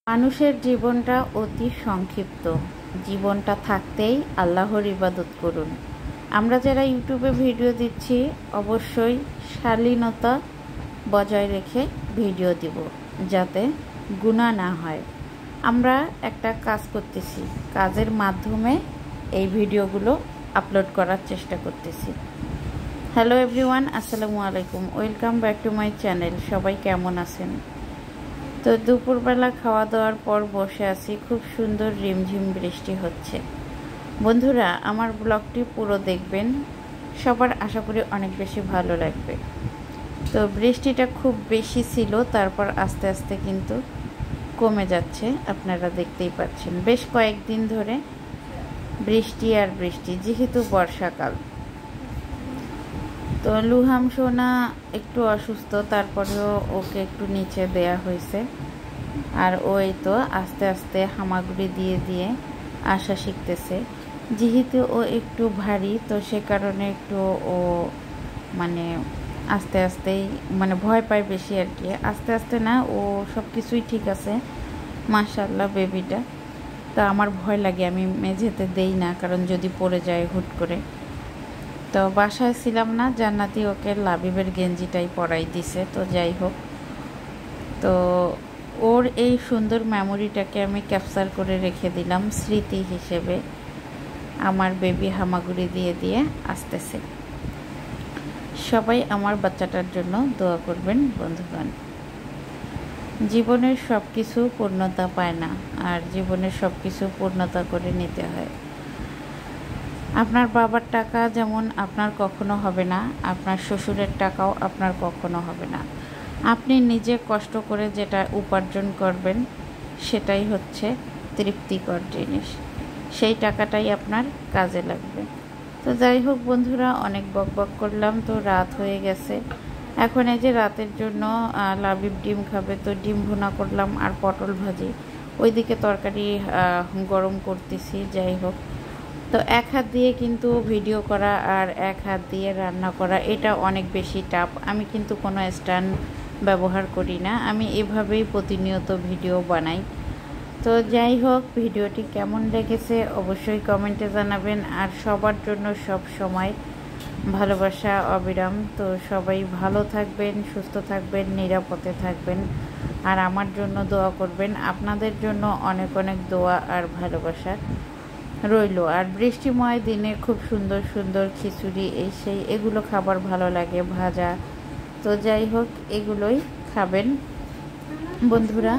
মানুষের জীবনটা অতি সংক্ষিপ্ত। জীবনটা থাকতেই আল্লাহর ইবাদত করুন। আমরা যারা ইউটিউবে ভিডিও দিচ্ছি অবশ্যই শালীনতা বজায় রেখে ভিডিও দিব, যাতে গুনাহ না হয়। আমরা একটা কাজ করতেছি, কাজের মাধ্যমে এই ভিডিওগুলো আপলোড করার চেষ্টা করতেছি। হ্যালো এভরিওয়ান, আসসালামু আলাইকুম, welcome back to my channel. সবাই কেমন আছেন? তো দুপুরবেলা খাওয়া দাওয়ার পর বসে আছি, খুব সুন্দর রিমঝিম বৃষ্টি হচ্ছে। বন্ধুরা, আমার ব্লগটি পুরো দেখবেন, সবার আশা করি অনেক বেশি ভালো লাগবে। তো বৃষ্টিটা খুব বেশি ছিল, তারপর আস্তে আস্তে কিন্তু কমে যাচ্ছে, আপনারা দেখতেই পাচ্ছেন। বেশ কয়েকদিন ধরে বৃষ্টি আর বৃষ্টি, যেহেতু বর্ষাকাল। তো লুহাম সোনা একটু অসুস্থ, তারপরেও ওকে একটু নিচে দেয়া হয়েছে। আর ওই তো আস্তে আস্তে হামাগুড়ি দিয়ে দিয়ে আসা শিখতেছে। যেহেতু ও একটু ভারী, তো সে কারণে একটু ও মানে আস্তে আস্তেই ভয় পায় বেশি আর কি। আস্তে আস্তে না, ও সব কিছুই ঠিক আছে মাশাআল্লাহ বেবিটা। তো আমার ভয় লাগে, আমি মেঝেতে দেই না, কারণ যদি পড়ে যায় হুট করে। তো বাসায় ছিলাম না, জান্নাতি ওকে লাবিবের গেঞ্জিটাই পরাই দিছে। তো যাই হোক, তো ওর এই সুন্দর মেমোরিটাকে আমি ক্যাপচার করে রেখে দিলাম স্মৃতি হিসেবে। আমার বেবি হামাগুড়ি দিয়ে দিয়ে আসতেছে। সবাই আমার বাচ্চাটার জন্য দোয়া করবেন বন্ধুগণ। জীবনের সব কিছু পূর্ণতা পায় না, আর জীবনের সব কিছু পূর্ণতা করে নিতে হয়। আপনার বাবার টাকা যেমন আপনার কখনো হবে না, আপনার শ্বশুরের টাকাও আপনার কখনো হবে না। আপনি নিজে কষ্ট করে যেটা উপার্জন করবেন সেটাই হচ্ছে তৃপ্তিকর জিনিস, সেই টাকাটাই আপনার কাজে লাগবে। তো যাই হোক বন্ধুরা, অনেক বকবক করলাম, তো রাত হয়ে গেছে। এখন এই যে রাতের জন্য লাবিব ডিম খাবে, তো ডিম ভুনা করলাম আর পটল ভাজি। ওইদিকে তরকারি গরম করতেছি। যাই হোক, তো এক হাত দিয়ে কিন্তু ভিডিও করা আর এক হাত দিয়ে রান্না করা, এটা অনেক বেশি টাফ। আমি কিন্তু কোনো স্ট্যান্ড ব্যবহার করি না, আমি এভাবেই প্রতিনিয়ত ভিডিও বানাই। তো যাই হোক, ভিডিওটি কেমন লেগেছে অবশ্যই কমেন্টে জানাবেন। আর সবার জন্য সব সময় ভালোবাসা অবিরাম। তো সবাই ভালো থাকবেন, সুস্থ থাকবেন, নিরাপদে থাকবেন, আর আমার জন্য দোয়া করবেন। আপনাদের জন্য অনেক অনেক দোয়া আর ভালোবাসা রইল। আর বৃষ্টিময় দিনে খুব সুন্দর সুন্দর খিচুড়ি এই সেই এগুলো খাবার ভালো লাগে, ভাজা। তো যাই হোক, এগুলোই খাবেন বন্ধুরা।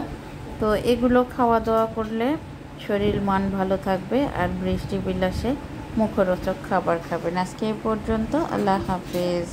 তো এগুলো খাওয়া দাওয়া করলে শরীর মন ভালো থাকবে, আর বৃষ্টি বিলাসে মুখরোচক খাবার খাবেন। আজকে এই পর্যন্ত, আল্লাহ হাফেজ।